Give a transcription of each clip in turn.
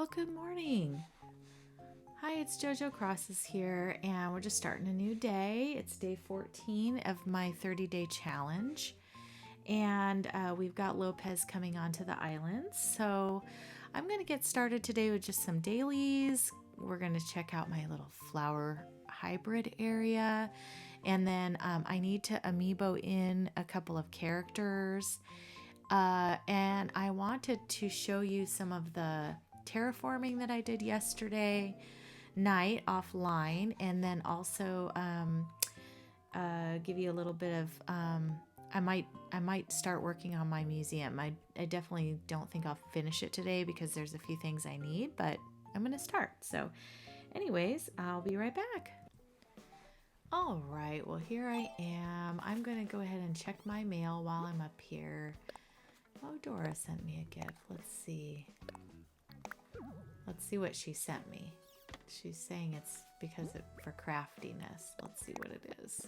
Well, good morning. Hi, it's JoJo Crosses here, and we're just starting a new day. It's day 14 of my 30-day challenge, and we've got Lopez coming onto the island. So I'm going to get started today with just some dailies. We're going to check out my little flower hybrid area, and then I need to amiibo in a couple of characters, and I wanted to show you some of the terraforming that I did yesterday night offline, and then also give you a little bit of I might start working on my museum. I definitely don't think I'll finish it today because there's a few things I need, but I'm gonna start. So anyways, I'll be right back. All right, well, here I am. I'm gonna go ahead and check my mail while I'm up here. Oh, Dora sent me a gift. Let's see what she sent me. She's saying it's because for craftiness. Let's see what it is.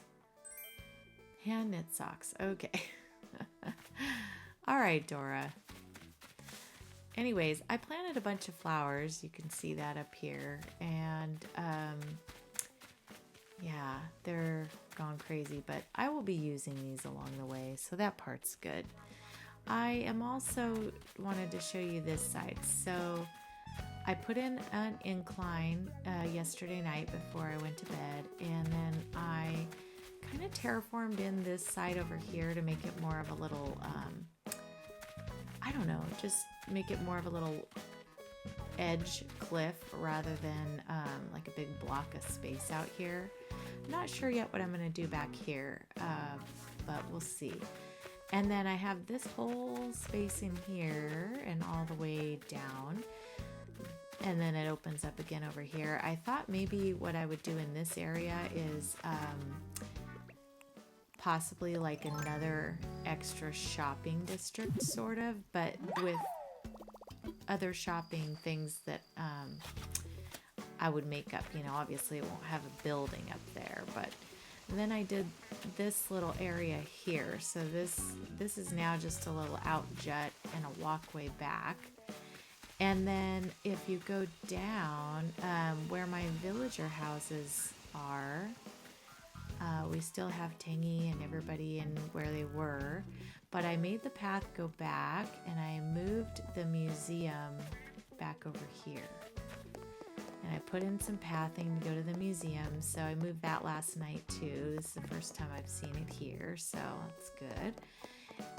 Hand knit socks. Okay. All right, Dora. Anyways, I planted a bunch of flowers. You can see that up here. And yeah, they're gone crazy, but I will be using these along the way, so that part's good. I am also wanted to show you this side. So I put in an incline yesterday night before I went to bed, and then I kind of terraformed in this side over here to make it more of a little, I don't know, just make it more of a little edge cliff rather than like a big block of space out here. I'm not sure yet what I'm going to do back here, but we'll see. And then I have this whole space in here and all the way down. And then it opens up again over here. I thought maybe what I would do in this area is possibly like another extra shopping district, sort of, but with other shopping things that I would make up. You know, obviously it won't have a building up there, but then I did this little area here. So this is now just a little out jut and a walkway back. And then if you go down where my villager houses are, we still have Tangy and everybody in where they were, but I made the path go back and I moved the museum back over here. And I put in some pathing to go to the museum, so I moved that last night too. This is the first time I've seen it here, so that's good.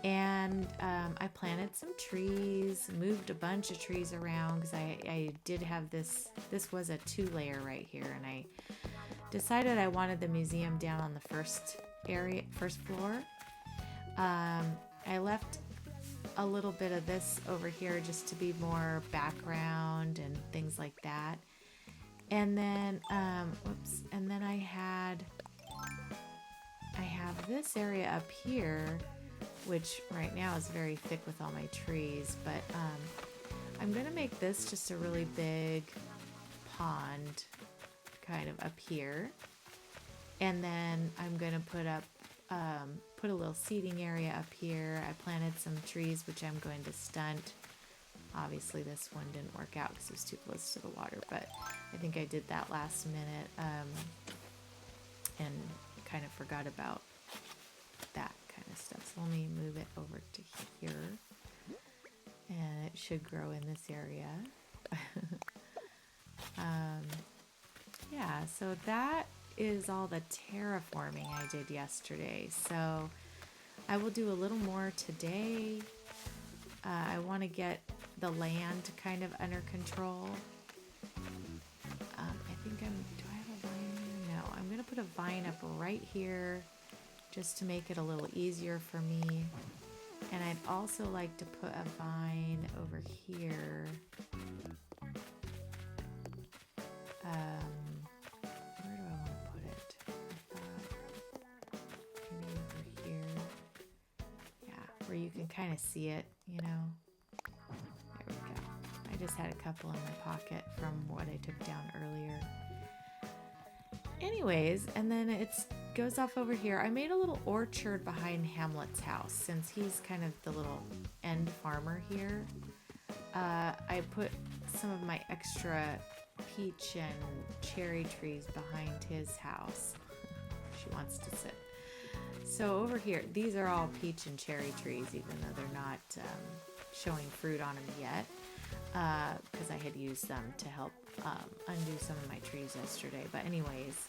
And I planted some trees, moved a bunch of trees around because I did have this was a 2-layer right here, and I decided I wanted the museum down on the first floor. I left a little bit of this over here just to be more background and things like that. And then, and then I have this area up here, which right now is very thick with all my trees, but I'm going to make this just a really big pond kind of up here. And then I'm going to put a little seating area up here. I planted some trees, which I'm going to stunt. Obviously this one didn't work out because it was too close to the water, but I think I did that last minute and kind of forgot about that kind of stuff. So let me move it over to here, and it should grow in this area. Yeah, so that is all the terraforming I did yesterday. So I will do a little more today. I want to get the land kind of under control. I think do I have a vine here? No, I'm going to put a vine up right here just to make it a little easier for me. And I'd also like to put a vine over here. Where do I want to put it? I thought maybe over here. Yeah, where you can kind of see it, you know. There we go. I just had a couple in my pocket from what I took down earlier. Anyways, and then it goes off over here. I made a little orchard behind Hamlet's house since he's kind of the little end farmer here. I put some of my extra peach and cherry trees behind his house. She wants to sit. So over here, these are all peach and cherry trees, even though they're not showing fruit on them yet, because I had used them to help undo some of my trees yesterday. But anyways,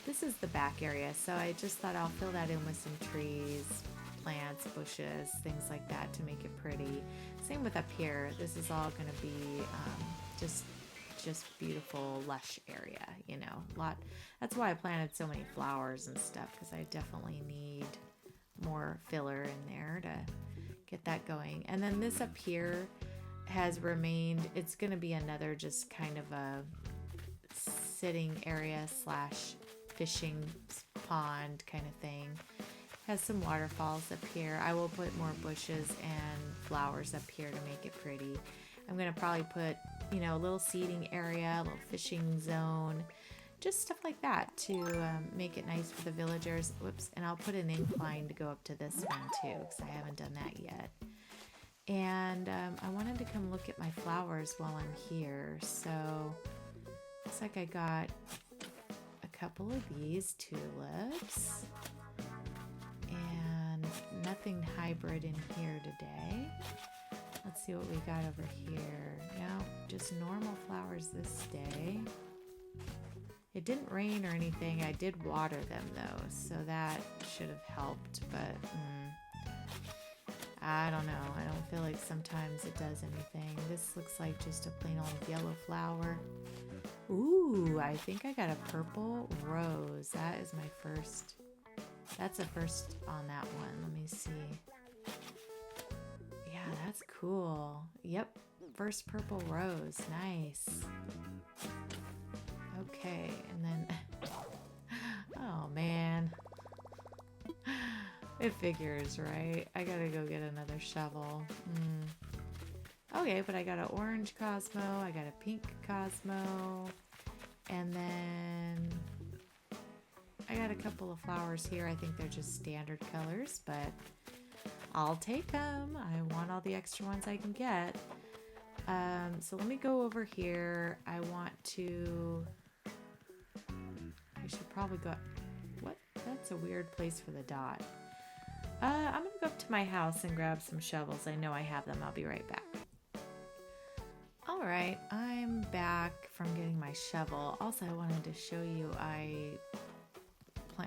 this is the back area, so I just thought I'll fill that in with some trees, plants, bushes, things like that to make it pretty. Same with up here. This is all going to be just beautiful, lush area, you know. That's why I planted so many flowers and stuff, because I definitely need more filler in there to get that going. And then this up here has remained, it's going to be another just kind of a sitting area slash fishing pond kind of thing. Has some waterfalls up here. I will put more bushes and flowers up here to make it pretty. I'm going to probably put, you know, a little seating area, a little fishing zone, just stuff like that to make it nice for the villagers. Whoops. And I'll put an incline to go up to this one too, because I haven't done that yet. And I wanted to come look at my flowers while I'm here. So looks like I got a couple of these tulips. And nothing hybrid in here today. Let's see what we got over here. No, just normal flowers this day. It didn't rain or anything. I did water them though, so that should have helped, but I don't know. I don't feel like sometimes it does anything. This looks like just a plain old yellow flower. Ooh, I think I got a purple rose. That is my first. That's a first on that one. Let me see. Yeah, that's cool. Yep, first purple rose. Nice. Okay, and then... oh, man. It figures, right? I gotta go get another shovel. Okay, but I got an orange Cosmo. I got a pink Cosmo. And then... I got a couple of flowers here. I think they're just standard colors, but I'll take them. I want all the extra ones I can get. So let me go over here. I want to... I should probably go... What? That's a weird place for the dot. I'm going to go up to my house and grab some shovels. I know I have them. I'll be right back. Alright, I'm back from getting my shovel. Also, I wanted to show you I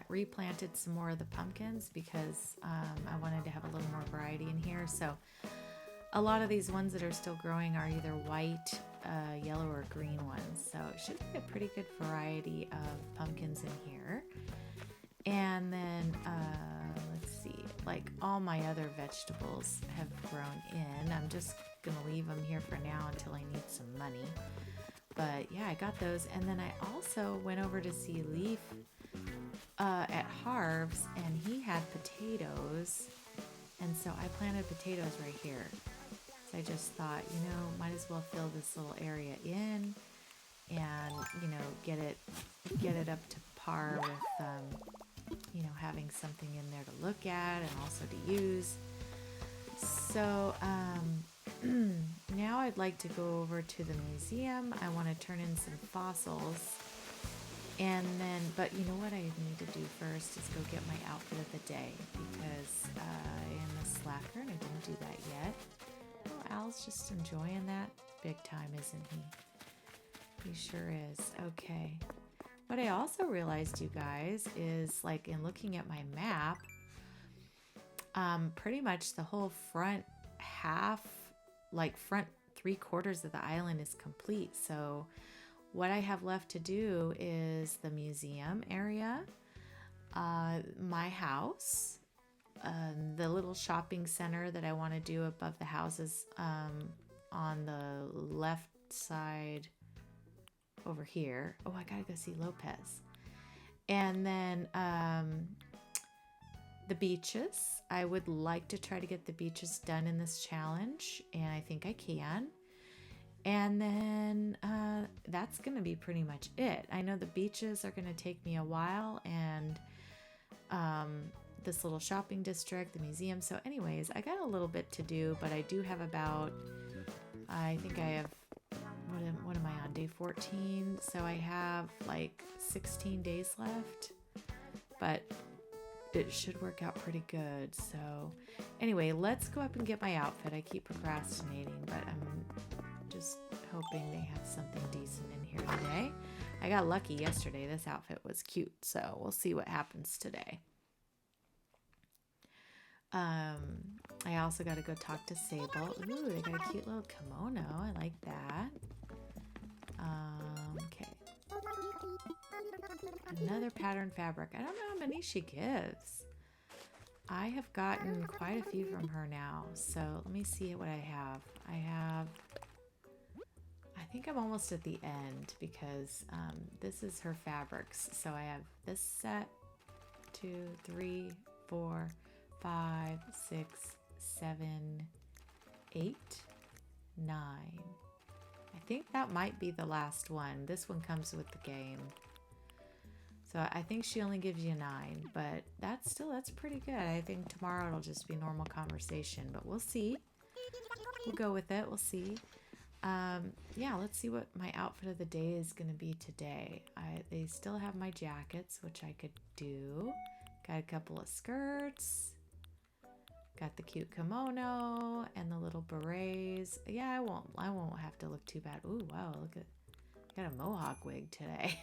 replanted some more of the pumpkins because I wanted to have a little more variety in here. So a lot of these ones that are still growing are either white, yellow, or green ones. So it should be a pretty good variety of pumpkins in here. And then let's see, like all my other vegetables have grown in. I'm just gonna leave them here for now until I need some money. But yeah, I got those. And then I also went over to see Leaf at Harv's, and he had potatoes, and so I planted potatoes right here. So I just thought, you know, might as well fill this little area in and, you know, get it up to par with you know, having something in there to look at and also to use. So now I'd like to go over to the museum. I want to turn in some fossils. And then, but you know what I need to do first is go get my outfit of the day, because I am a slacker and I didn't do that yet. Oh, Al's just enjoying that big time, isn't he? He sure is. Okay. What I also realized, you guys, is like in looking at my map, pretty much the whole front half, like front 3/4 of the island is complete. So what I have left to do is the museum area, my house, the little shopping center that I want to do above the houses on the left side over here. Oh, I gotta go see Lopez. And then the beaches. I would like to try to get the beaches done in this challenge, and I think I can. And then that's going to be pretty much it. I know the beaches are going to take me a while, and this little shopping district, the museum. So anyways, I got a little bit to do, but I do have about, I think I have what am I on? Day 14. So I have like 16 days left, but it should work out pretty good. So anyway, let's go up and get my outfit. I keep procrastinating, but I'm just hoping they have something decent in here today. I got lucky yesterday. This outfit was cute, so we'll see what happens today. I also got to go talk to Sable. Ooh, they got a cute little kimono. I like that. Okay. Another pattern fabric. I don't know how many she gives. I have gotten quite a few from her now. So let me see what I have. I think I'm almost at the end because this is her fabrics. So I have this set, 2, 3, 4, 5, 6, 7, 8, 9. I think that might be the last one. This one comes with the game. So I think she only gives you 9, but that's pretty good. I think tomorrow it'll just be normal conversation, but we'll see. We'll go with it. We'll see. Yeah, let's see what my outfit of the day is going to be today. They still have my jackets, which I could do. Got a couple of skirts. Got the cute kimono and the little berets. Yeah, I won't have to look too bad. Ooh, wow, look at, got a mohawk wig today.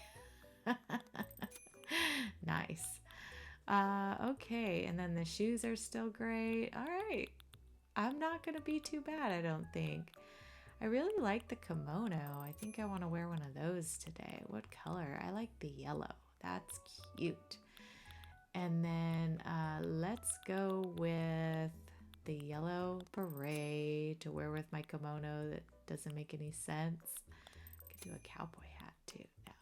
Nice. Okay, and then the shoes are still great. All right. I'm not going to be too bad, I don't think. I really like the kimono. I think I want to wear one of those today. What color? I like the yellow. That's cute. And then let's go with the yellow beret to wear with my kimono that doesn't make any sense. I could do a cowboy hat too. No,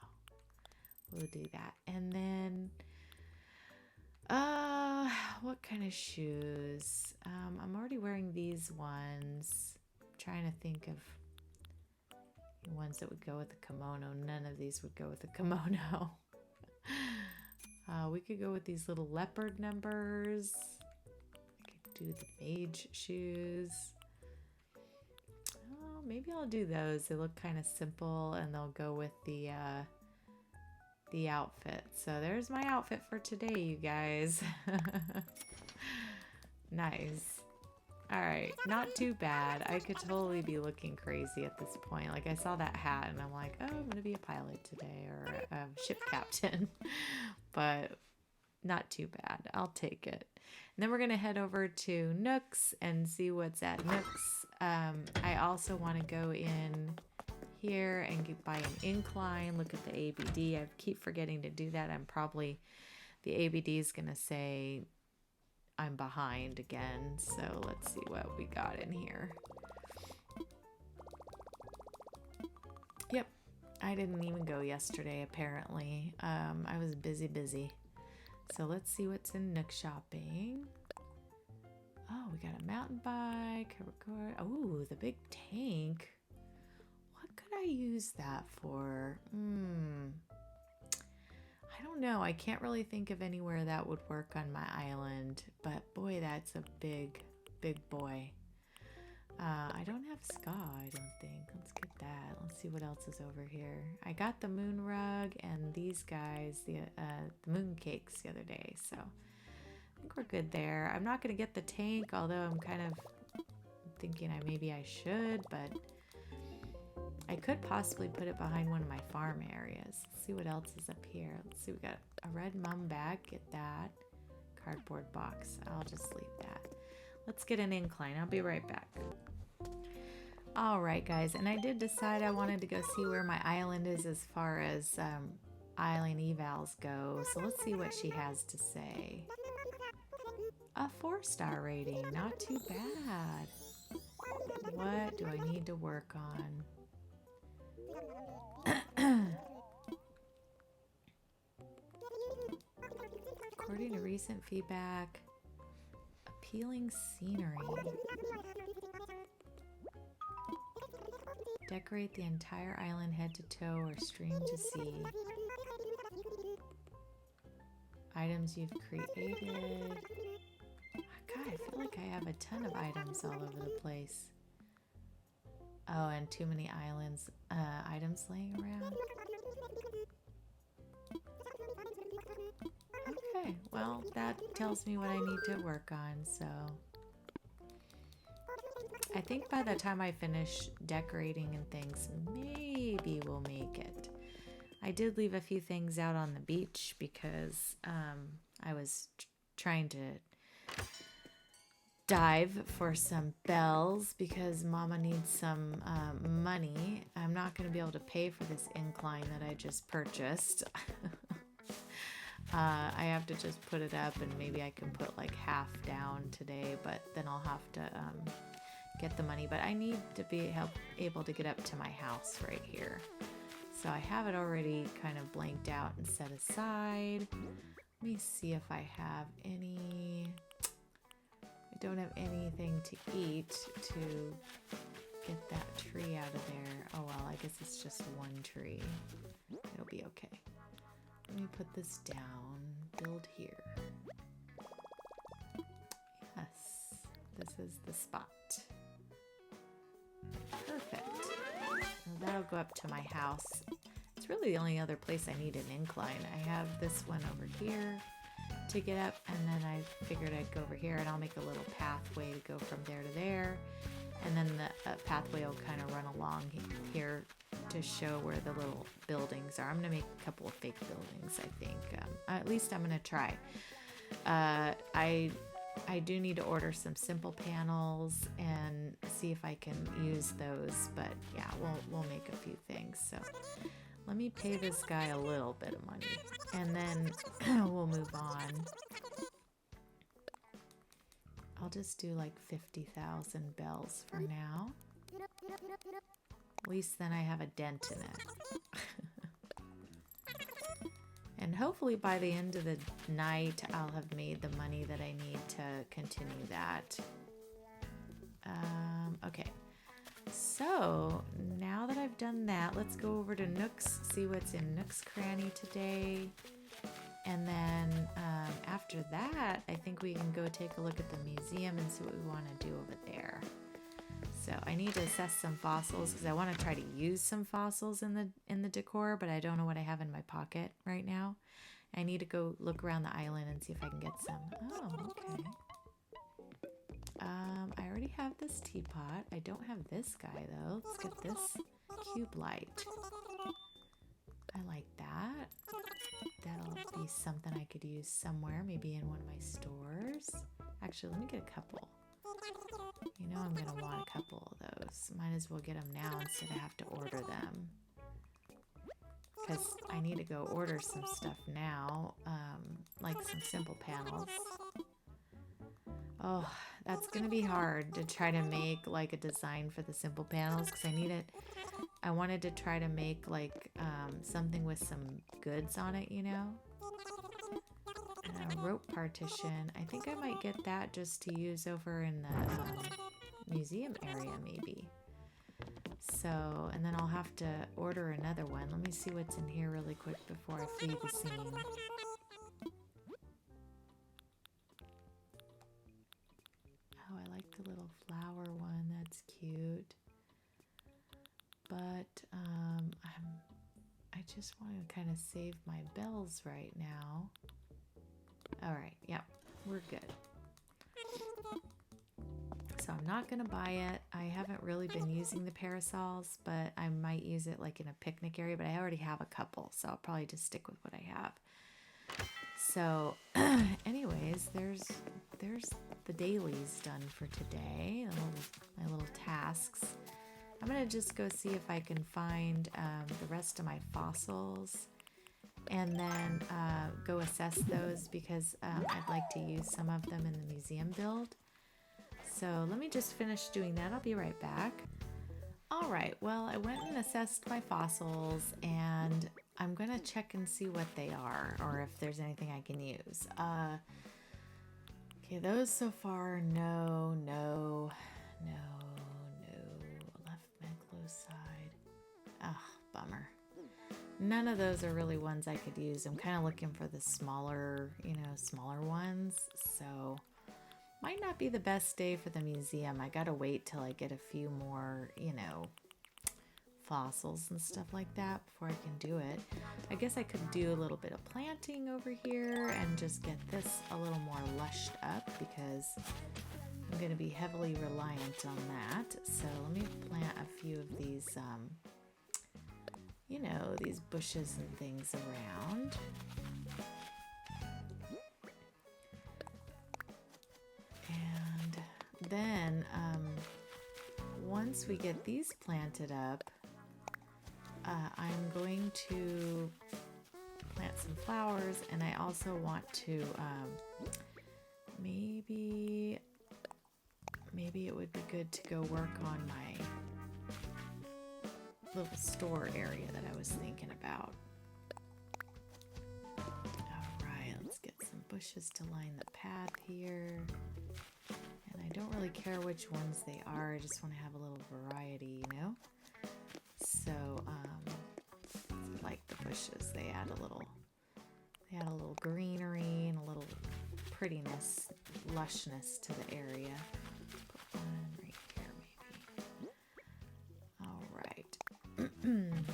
we'll do that. And then what kind of shoes? I'm already wearing these ones. I'm trying to think of ones that would go with the kimono. None of these would go with the kimono. We could go with these little leopard numbers. I could do the mage shoes. Oh, maybe I'll do those. They look kind of simple and they'll go with the outfit. So there's my outfit for today, you guys. Nice. All right, not too bad. I could totally be looking crazy at this point. Like I saw that hat and I'm like, oh, I'm gonna be a pilot today or a ship captain. But not too bad. I'll take it. And then we're gonna head over to Nooks and see what's at Nooks. I also want to go in here and buy an incline. Look at the ABD. I keep forgetting to do that. The ABD is gonna say I'm behind again, so let's see what we got in here. Yep, I didn't even go yesterday apparently. I was busy. So let's see what's in Nook shopping. Oh, we got a mountain bike, a record. Oh, the big tank. What could I use that for? I don't know. I can't really think of anywhere that would work on my island, but boy, that's a big boy. I don't have ska, I don't think. Let's get that. Let's see what else is over here. I got the moon rug and these guys, the moon cakes the other day, so I think we're good there. I'm not going to get the tank, although I'm kind of thinking maybe I should, but I could possibly put it behind one of my farm areas. Let's see what else is up here. Let's see, we got a red mum bag. Get that. Cardboard box. I'll just leave that. Let's get an incline. I'll be right back. All right, guys. And I did decide I wanted to go see where my island is as far as island evals go. So let's see what she has to say. A 4-star rating. Not too bad. What do I need to work on? According to recent feedback, appealing scenery. Decorate the entire island head to toe or stream to sea. Items you've created. God, I feel like I have a ton of items all over the place. Oh, and too many items laying around. Okay, well, that tells me what I need to work on, so I think by the time I finish decorating and things, maybe we'll make it. I did leave a few things out on the beach because I was trying to dive for some bells because Mama needs some money. I'm not going to be able to pay for this incline that I just purchased. I have to just put it up, and maybe I can put like half down today, but then I'll have to get the money. But I need to be able to get up to my house right here. So I have it already kind of blanked out and set aside. Let me see if I have any. I don't have anything to eat to get that tree out of there. Oh well, I guess it's just one tree. It'll be okay. Let me put this down. Build here. Yes, this is the spot. Perfect. Well, that'll go up to my house. It's really the only other place I need an incline. I have this one over here to get up, and then I figured I'd go over here and I'll make a little pathway to go from there to there, and then the pathway will kind of run along here to show where the little buildings are. I'm gonna make a couple of fake buildings, I think. At least I'm gonna try. I do need to order some simple panels and see if I can use those, but yeah, we'll make a few things. So let me pay this guy a little bit of money, and then we'll move on. I'll just do like 50,000 bells for now. At least then I have a dent in it. And hopefully by the end of the night, I'll have made the money that I need to continue that. Okay. So now that I've done that, let's go over to Nooks, see what's in Nooks Cranny today. And then after that, I think we can go take a look at the museum and see what we want to do over there. So I need to assess some fossils because I want to try to use some fossils in the decor, but I don't know what I have in my pocket right now. I need to go look around the island and see if I can get some. Oh, okay. I already have this teapot. I don't have this guy though. Let's get this cube light. I like that. That'll be something I could use somewhere, maybe in one of my stores. Actually, let me get a couple. You know I'm going to want a couple of those. Might as well get them now instead of have to order them. Because I need to go order some stuff now, like some simple panels. Oh, that's going to be hard to try to make like a design for the simple panels because I wanted to try to make like something with some goods on it, you know? And a rope partition. I think I might get that just to use over in the museum area maybe. So, and then I'll have to order another one. Let me see what's in here really quick before I flee the scene. Oh, I like the little flower one. That's cute. But I just want to kind of save my bells right now. All right, yep, we're good. So I'm not going to buy it. I haven't really been using the parasols, but I might use it like in a picnic area, but I already have a couple, so I'll probably just stick with what I have. So anyways, there's the dailies done for today, my little tasks. I'm going to just go see if I can find the rest of my fossils and then go assess those because I'd like to use some of them in the museum build. So let me just finish doing that. I'll be right back. All right, well, I went and assessed my fossils and I'm going to check and see what they are or if there's anything I can use. Okay, those so far, no. Left close side. Ah, bummer. None of those are really ones I could use. I'm kind of looking for the smaller ones. So Might not be the best day for the museum. I gotta wait till I get a few more, you know, fossils and stuff like that before I can do it. I guess I could do a little bit of planting over here and just get this a little more lushed up because I'm going to be heavily reliant on that. So let me plant a few of these, you know, these bushes and things around. And then once we get these planted up, I'm going to plant some flowers, and I also want to maybe it would be good to go work on my little store area that I was thinking about. Alright, let's get some bushes to line the path here. And I don't really care which ones they are, I just want to have a little variety, you know? So, like the bushes, they add a little greenery and a little prettiness, lushness to the area. Put one right here, maybe. All right.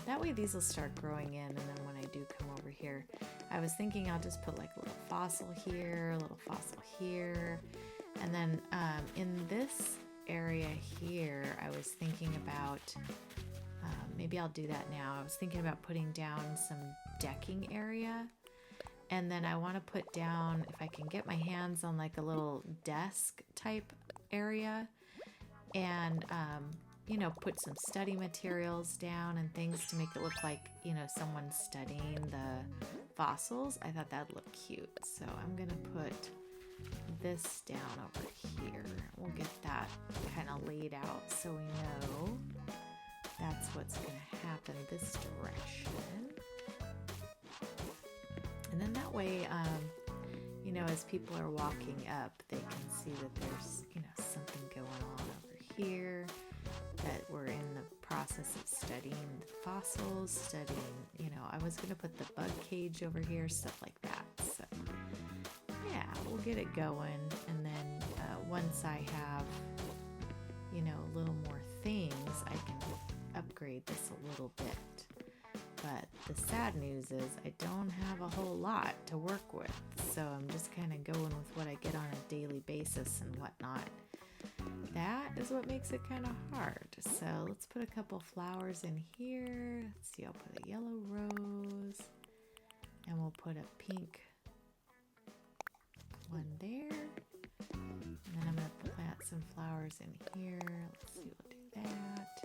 That way these will start growing in, and then when I do come over here, I was thinking I'll just put like a little fossil here, a little fossil here, and then in this area here, I was thinking about maybe I'll do that now. I was thinking about putting down some decking area, and then I want to put down, if I can get my hands on like a little desk type area, and you know, put some study materials down and things to make it look like, you know, someone's studying the fossils. I thought that'd look cute, so I'm gonna put this down over here. We'll get that kind of laid out so we know that's what's going to happen this direction. And then that way, you know, as people are walking up, they can see that there's, you know, something going on over here, that we're in the process of studying the fossils, studying, you know, I was going to put the bug cage over here, stuff like that. So, yeah, we'll get it going. And then once I have, you know, a little more things, I can upgrade this a little bit. But the sad news is I don't have a whole lot to work with, so I'm just kind of going with what I get on a daily basis and whatnot. That is what makes it kind of hard. So let's put a couple flowers in here. Let's see, I'll put a yellow rose, and we'll put a pink one there. And then I'm going to plant some flowers in here. Let's see, we'll do that.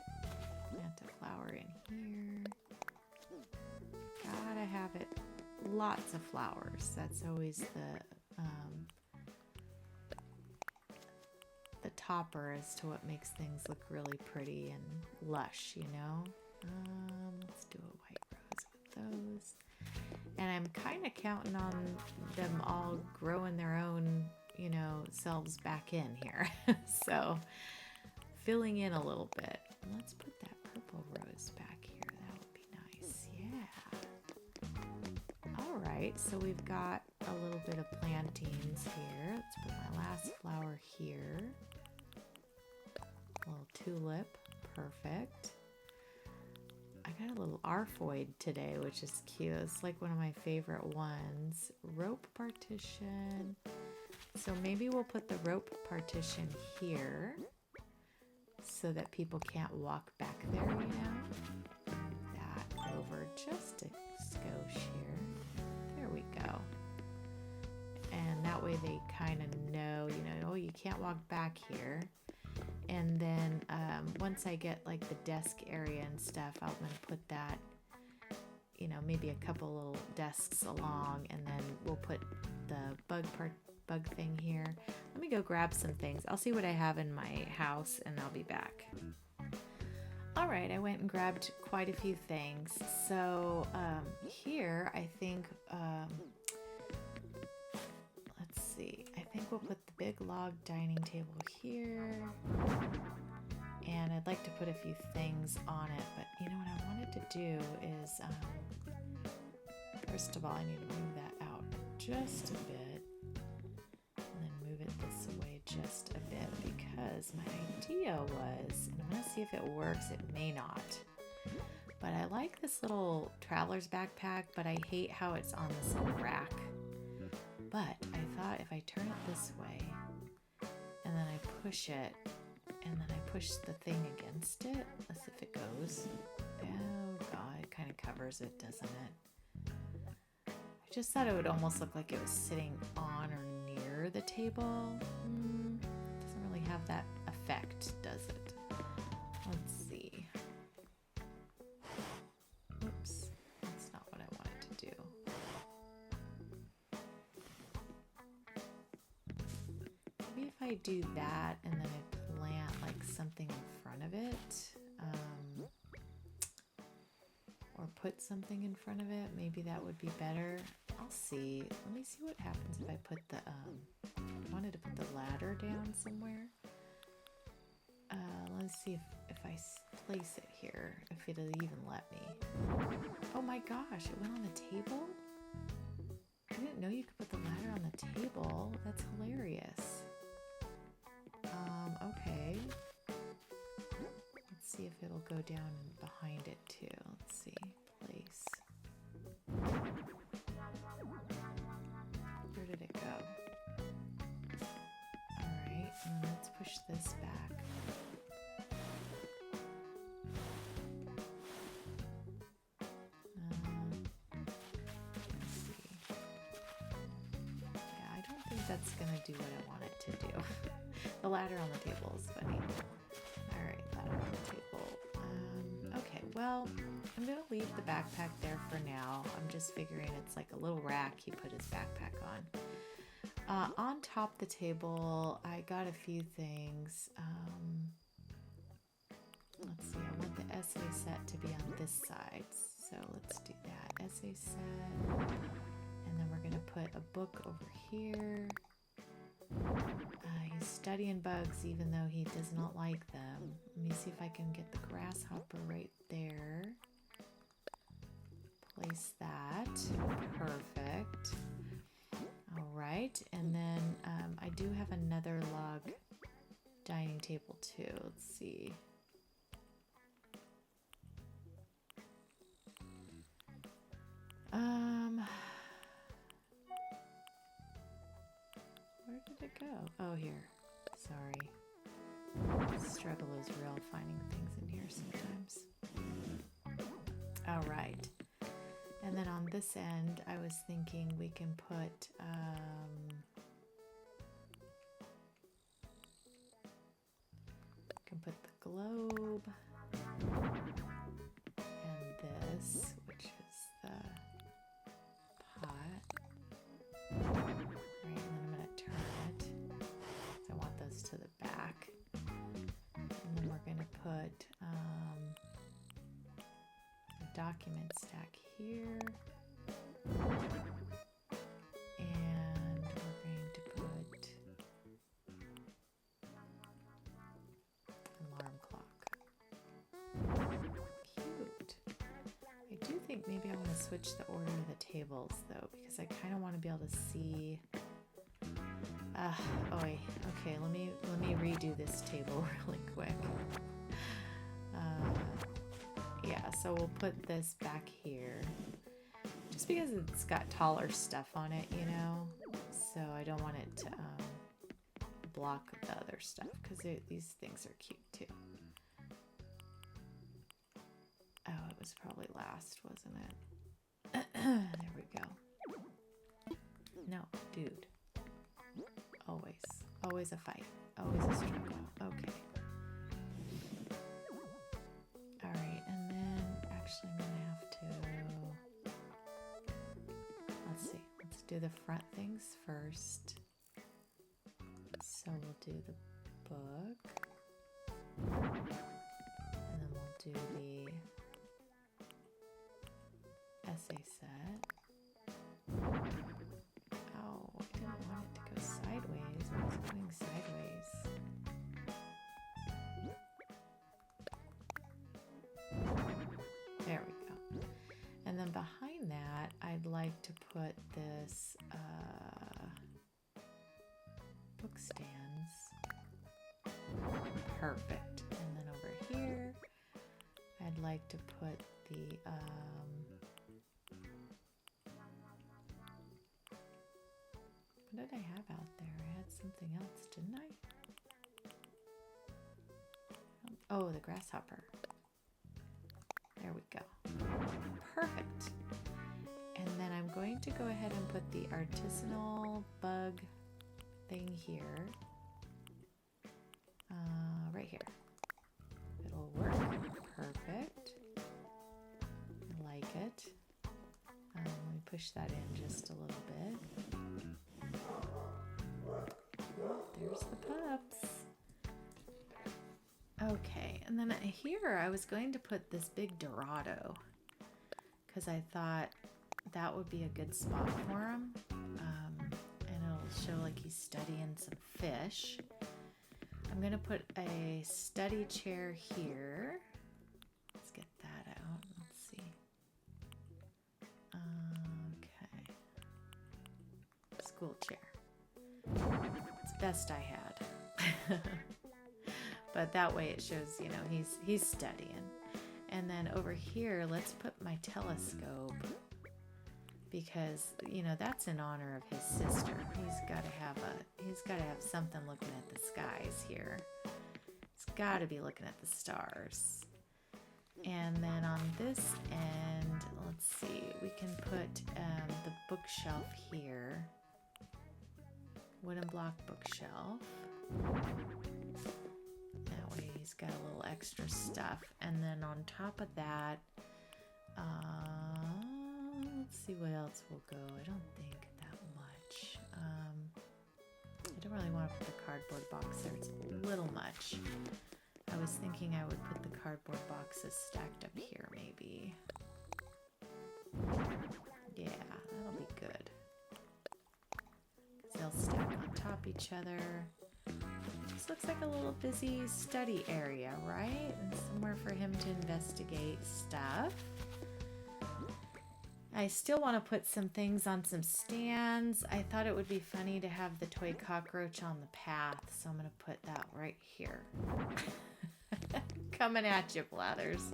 Plant a flower in here. Gotta have it. Lots of flowers. That's always the topper as to what makes things look really pretty and lush, you know? Let's do a white rose with those. And I'm kind of counting on them all growing their own, you know, selves back in here. So, filling in a little bit. Let's put that purple rose back here. That would be nice. Yeah. All right, so we've got a little bit of plantings here. Let's put my last flower here. A little tulip. Perfect. I got a little arphoid today, which is cute. It's like one of my favorite ones. Rope partition. So maybe we'll put the rope partition here so that people can't walk back there, you know? That over just a skosh here. There we go. And that way they kind of know, you know, oh, you can't walk back here. And then once I get like the desk area and stuff, I'm going to put that, you know, maybe a couple little desks along, and then we'll put the bug thing here. Let me go grab some things. I'll see what I have in my house and I'll be back. All right, I went and grabbed quite a few things. So here I think, let's see, I think we'll put the big log dining table here. And I'd like to put a few things on it, but you know what I wanted to do is, first of all, I need to move that out just a bit. And then move it this way just a bit because my idea was, and I'm gonna see if it works, it may not, but I like this little traveler's backpack, but I hate how it's on this little rack. But I thought if I turn it this way and then I push it and then I push the thing against it, let's see if it goes. Oh god, it kind of covers it, doesn't it? I just thought it would almost look like it was sitting on or near the table. Doesn't really have that effect, does it? Let's see. Oops, that's not what I wanted to do. Maybe if I do that and then I plant like something in front of it, or put something in front of it, maybe that would be better. I'll see. Let me see what happens if I put the, I wanted to put the ladder down somewhere. Let's see if I place it here, if it'll even let me. Oh my gosh, it went on the table? I didn't know you could put the ladder on the table. That's hilarious. Okay. Let's see if it'll go down behind it too. Let's see. Place. Where did it go? Alright, and then let's push this back. Let's see. Yeah, I don't think that's gonna do what I want it to do. The ladder on the table is funny. Alright, ladder on the table. Okay, well, I'm gonna leave the backpack there for now. I'm just figuring it's like a little rack he put his backpack on. On top the table, I got a few things. Let's see, I want the essay set to be on this side. So let's do that. Essay set. And then we're gonna put a book over here. He's studying bugs even though he does not like them. Let me see if I can get the grasshopper right there. Place that. Perfect. All right, and then I do have another log dining table too. Let's see. Where did it go? Oh, here. Sorry. Struggle is real finding things in here sometimes. All right. And then on this end, I was thinking we can put the globe and this, which is the pot. Right, and then I'm going to turn it. So I want those to the back. And then we're going to put a document stack here. And we're going to put alarm clock. Cute. I do think maybe I want to switch the order of the tables though, because I kind of want to be able to see. Oh wait. Okay, let me redo this table really quick. Yeah, so we'll put this back here. Just because it's got taller stuff on it, you know, so I don't want it to block the other stuff because these things are cute too. Oh, it was probably last, wasn't it? There we go. No, dude. Always a fight. Always a struggle. Okay. All right, and then actually I'm gonna have to. Let's see. Let's do the front things first. So we'll do the book. And then we'll do the essay set. Oh, I didn't want it to go sideways. It was going sideways. There we go. And then behind that, I'd like to put this book stands. Perfect. And then over here, I'd like to put the, what did I have out there? I had something else, didn't I? Oh, the grasshopper. There we go. Perfect. And then I'm going to go ahead and put the artisanal bug thing here. Right here. It'll work. Perfect. I like it. Let me push that in just a little bit. There's the pups. Okay, and then here I was going to put this big Dorado because I thought that would be a good spot for him. And it'll show like he's studying some fish. I'm going to put a study chair here. Let's get that out. Let's see. Okay. School chair. It's best I had. But that way it shows, you know, he's studying. And then over here, let's put my telescope because, you know, that's in honor of his sister. He's got to have something looking at the skies here. He's got to be looking at the stars. And then on this end, let's see, we can put the bookshelf here. Wooden block bookshelf. That way he's got a little extra stuff. And then on top of that, let's see what else will go. I don't think that much. I don't really want to put the cardboard box there. It's a little much. I was thinking I would put the cardboard boxes stacked up here maybe. Yeah, that'll be good. They'll stack on top each other. This looks like a little busy study area, right? And somewhere for him to investigate stuff. I still want to put some things on some stands. I thought it would be funny to have the toy cockroach on the path, so I'm going to put that right here. Coming at you, Blathers.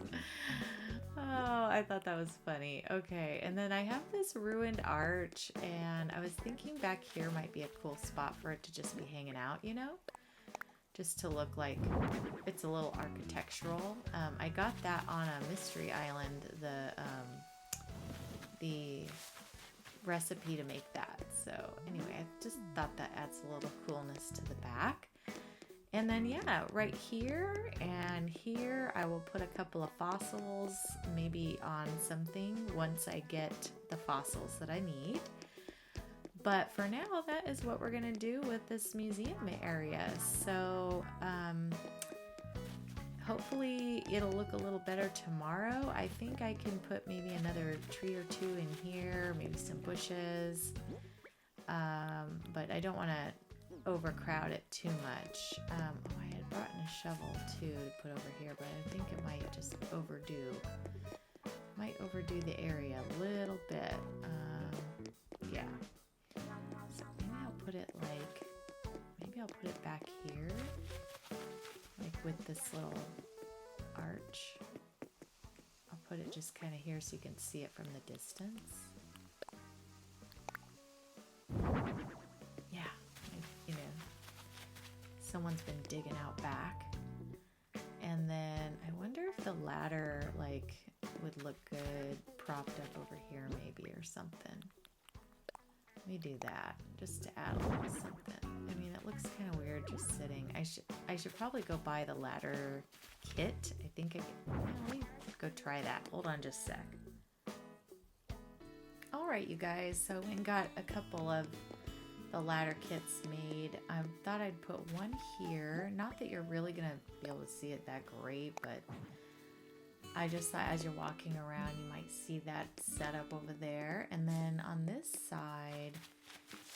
Oh, I thought that was funny. Okay, and then I have this ruined arch, and I was thinking back here might be a cool spot for it to just be hanging out, you know? Just to look like it's a little architectural. I got that on a mystery island, the recipe to make that. So anyway, I just thought that adds a little coolness to the back. And then, yeah, right here and here, I will put a couple of fossils, maybe on something once I get the fossils that I need. But for now, that is what we're going to do with this museum area. So hopefully it'll look a little better tomorrow. I think I can put maybe another tree or two in here, maybe some bushes. But I don't want to overcrowd it too much. Oh, I had brought in a shovel too to put over here, but I think it might just overdo the area a little bit. Yeah. So maybe I'll put it back here, like with this little arch. I'll put it just kind of here so you can see it from the distance. Yeah. You know, someone's been digging out back. And then I wonder if the ladder like would look good propped up over here maybe or something. Let me do that just to add a little something. I mean, it looks kind of weird just sitting. I should probably go buy the ladder kit. I think let me go try that. Hold on just a sec. All right, you guys. So we got a couple of the ladder kits made. I thought I'd put one here. Not that you're really going to be able to see it that great, but I just thought as you're walking around, you might see that setup over there. And then on this side,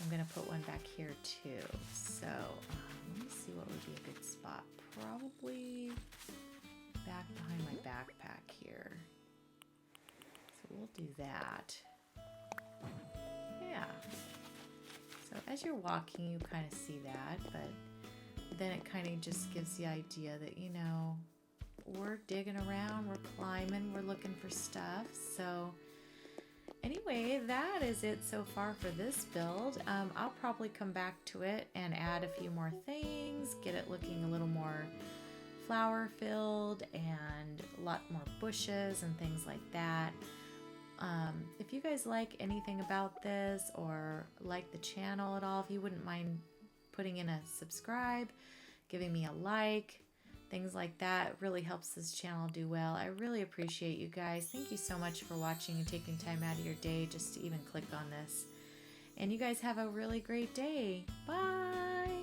I'm going to put one back here too. So let me see what would be a good spot. Probably back behind my backpack here. So we'll do that. Yeah. So as you're walking, you kind of see that, but then it kind of just gives the idea that, you know, we're digging around, we're climbing, we're looking for stuff. So anyway, that is it so far for this build. I'll probably come back to it and add a few more things, get it looking a little more flower filled and a lot more bushes and things like that. If you guys like anything about this or like the channel at all, if you wouldn't mind putting in a subscribe, giving me a like, things like that really helps this channel do well. I really appreciate you guys. Thank you so much for watching and taking time out of your day just to even click on this. And you guys have a really great day. Bye!